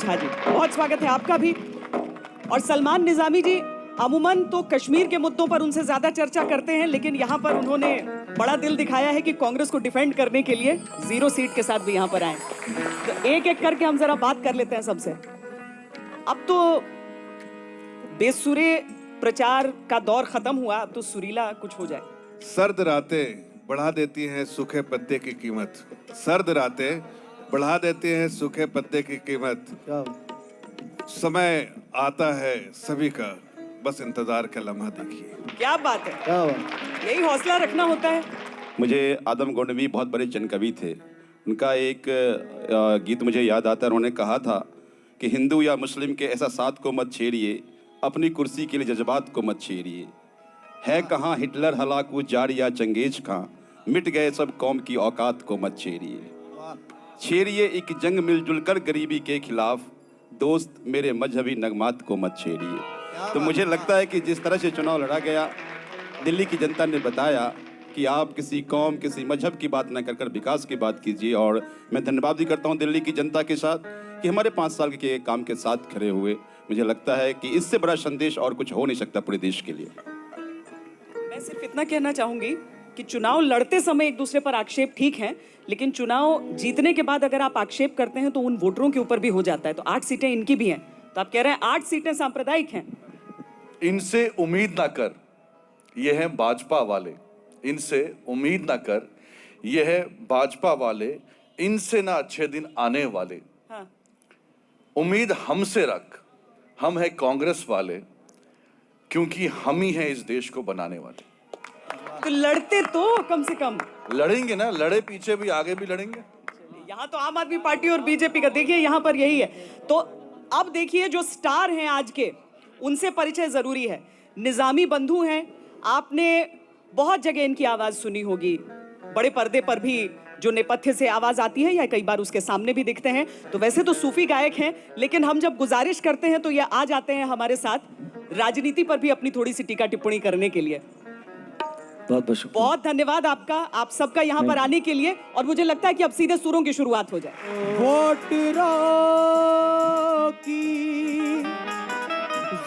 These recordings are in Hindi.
झा जी, बहुत स्वागत है आपका भी। और सलमान निजामी जी, अमूमन तो कश्मीर के मुद्दों पर उनसे ज्यादा चर्चा करते हैं, लेकिन यहाँ पर उन्होंने बड़ा दिल दिखाया है कि कांग्रेस को डिफेंड करने के लिए 0 सीट के साथ भी यहाँ पर आए। तो एक एक करके हम जरा बात कर लेते हैं सबसे। अब तो बेसुरे प्रचार का दौर खत्म हुआ, अब तो सुरीला कुछ हो जाए। सर्द रातें बढ़ा देती हैं सूखे पत्ते की कीमत, सर्द रातें बढ़ा देती हैं सूखे पत्ते की कीमत। समय आता है सभी का, बस इंतजार का लम्हा देखिए। क्या बात है, क्या बात, यही हौसला रखना होता है। मुझे आदम गोंडवी बहुत बड़े जन कवि थे, उनका एक गीत मुझे याद आता है। उन्होंने कहा था कि हिंदू या मुस्लिम के एहसासात को मत छेड़िए, अपनी कुर्सी के लिए जज्बात को मत छेड़िए। है कहाँ हिटलर, हलाकू, जार या चंगेज खां, मिट गए सब कौम की औकात को मत छेड़िए। छेड़िए एक जंग मिलजुल कर गरीबी के खिलाफ, दोस्त मेरे मजहबी नगमात को मत छेड़िए। तो मुझे लगता है कि जिस तरह से चुनाव लड़ा गया, दिल्ली की जनता ने बताया कि आप किसी कौम, किसी मजहब की बात न कर विकास की बात कीजिए। और मैं धन्यवाद भी करता हूं दिल्ली की जनता के साथ कि हमारे 5 साल के काम के साथ खड़े हुए। मुझे लगता है कि इससे बड़ा संदेश और कुछ हो नहीं सकता पूरे देश के लिए। मैं सिर्फ इतना कहना चाहूंगी कि चुनाव लड़ते समय एक दूसरे पर आक्षेप ठीक है, लेकिन चुनाव जीतने के बाद अगर आप आक्षेप करते हैं तो उन वोटरों के ऊपर भी हो जाता है। तो 8 सीटें इनकी भी हैं, तो आप कह रहे हैं 8 सीटें सांप्रदायिक हैं। इनसे उम्मीद ना कर, ये हैं भाजपा वाले। इनसे उम्मीद ना कर, ये है भाजपा वाले। इनसे ना अच्छे दिन आने वाले। हाँ। उम्मीद हमसे रख, हम है कांग्रेस वाले, क्योंकि हम ही हैं इस देश को बनाने वाले। तो लड़ते तो कम से कम लड़ेंगे ना, लड़े पीछे भी आगे भी लड़ेंगे। यहाँ तो आम आदमी पार्टी और बीजेपी का देखिए, यहाँ पर यही है। तो अब देखिए जो स्टार हैं आज के, उनसे परिचय जरूरी है। निजामी बंधु हैं, आपने बहुत जगह इनकी आवाज सुनी होगी, बड़े पर्दे पर भी जो नेपथ्य से आवाज आती है या कई बार उसके सामने भी दिखते हैं। तो वैसे तो सूफी गायक हैं, लेकिन हम जब गुजारिश करते हैं तो ये आ जाते हैं हमारे साथ राजनीति पर भी अपनी थोड़ी सी टीका टिप्पणी करने के लिए। बहुत धन्यवाद आपका, आप सबका यहाँ पर आने के लिए। और मुझे लगता है कि अब सीधे सुरों की शुरुआत हो जाए। वोटरों की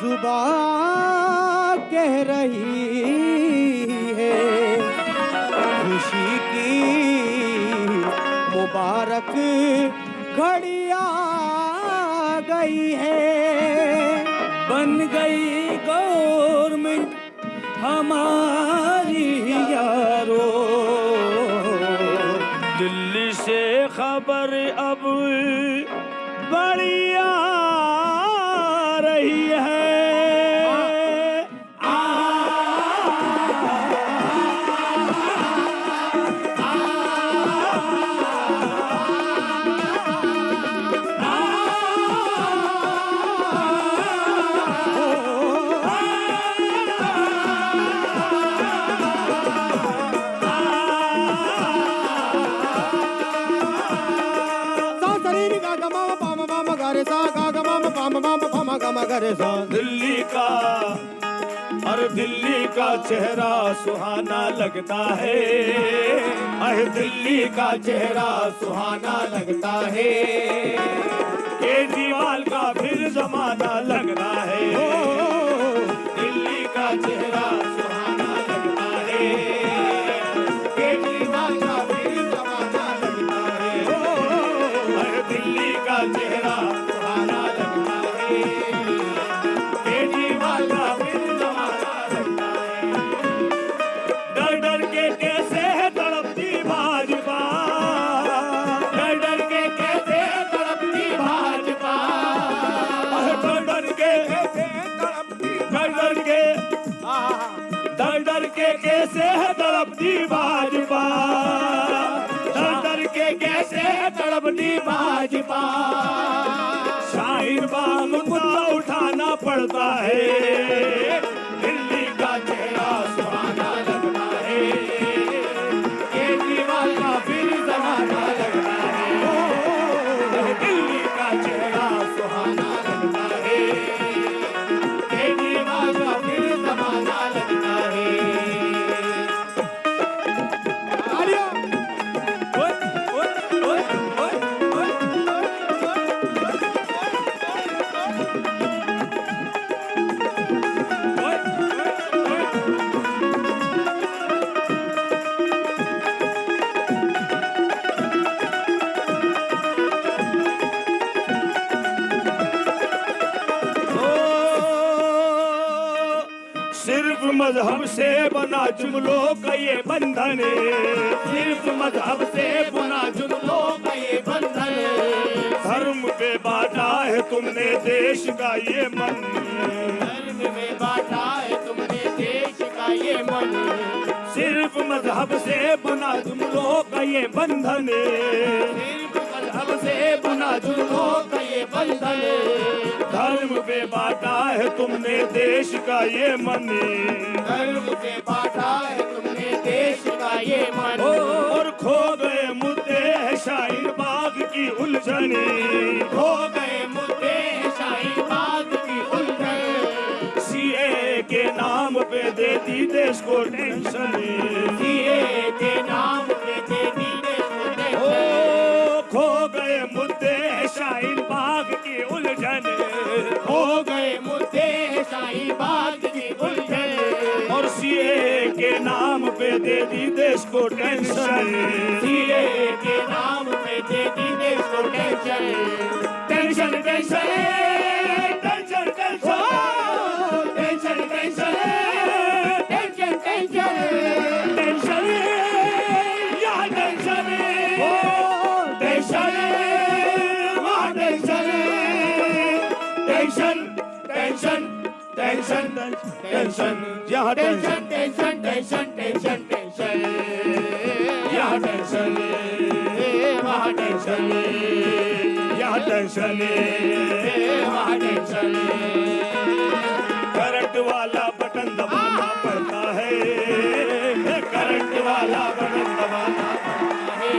जुबान कह रही है, खुशी की मुबारक घड़ी आ गई है। बन गई गवर्नमेंट हमारी यारो, दिल्ली से खबर अब बड़ी आ रही है। दिल्ली का, अरे दिल्ली का चेहरा सुहाना लगता है, अरे दिल्ली का चेहरा सुहाना लगता है। केजरीवाल का फिर जमाना लगता है, दिल्ली का चेहरा सुहाना लगता है। केजरीवाल का फिर जमाना लगता है, अरे दिल्ली का चेहरा सुहाना लगता है। केजरीवाल का फिर जमाना लगता है। डर डर के कैसे है तड़पती भाजपा, डर डर के कैसे है तड़पती भाजपा, डर डर के कैसे है तड़पती, डर डर के, डर डर के कैसे है तड़पती भाजपा, डर डर के कैसे है तड़पती भाजपा। शाहीन बाग मुद्दा उठाना पड़ता है, दिल्ली का चेहरा सुहाना लगता है। केजरीवाल का फिर जमाना लगता है, दिल्ली का चेहरा सुहाना लगता है। केजरीवाल का फिर जमाना लगता है। मजहब से बना जुमलों का ये बंधन, सिर्फ मजहब से बुना जुमलों का ये बंधन, धर्म पे बांटा है तुमने देश का ये मन, धर्म में बांटा है तुमने देश का ये मन, सिर्फ मजहब से बना जुमलों का ये बंधन, सिर्फ मजहब से बुना जुमलों का ये बंधन, धर्म पे बांटा है तुमने देश का ये मन, धर्म से बांटा है तुमने देश का ये मन, और खो गए मुद्दे है शाहीन बाग की उलझने, हो गए मुद्दे हैं शाहीन बाग की उलझन, सीए के नाम पे देती देश को टेंशन, सीए के नाम पे देती देश को टेंशन, ओ खो गए मुद्दे है शाहीन बाग की उलझन, हो गए मुद्दे हैं शाहीन बाग की उलझन, और सीए के नाम पे दे दी देश को टेंशन, सीए के नाम पे देती देश को tension, tension tension tension tension tension tension tension tension tension यहाँ टेंशन टेंशन वहाँ tension tension tension tension tension यहाँ tension tension tension tension tension यहाँ टेंशन वहाँ टेंशन यहाँ टेंशन वहाँ टेंशन, करंट वाला बटन दबाना पड़ता है, करंट वाला बटन दबाना पड़ता है,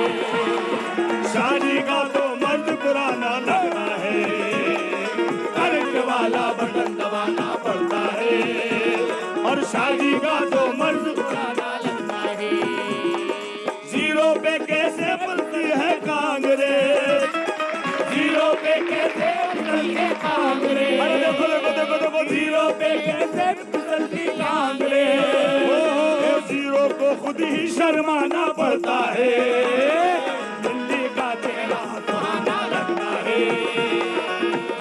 शादी का तो मर्द पुराना लगता है, करंट वाला बटन दबाना पड़ता है, और शादी का तो मर्द पुराना लगता है, जीरो पे कैसे बोलती है कांग्रेस, जीरो पे कैसे उतरती है कांग्रेस, अरे देखो देखो देखो देखो जीरो पे कैसे उतरती कांग्रेस, ओ जीरो को खुद ही शर्माना पड़ता है, दिल्ली का चेहरा सुहाना लगता है,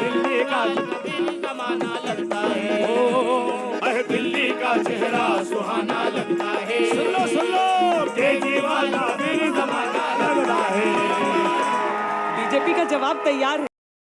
दिल्ली का जमाना लगता है, अरे दिल्ली का चेहरा सुहाना लगता है, सुन लो केजरीवाल का भी जमाना लगता है। बीजेपी का जवाब तैयार है।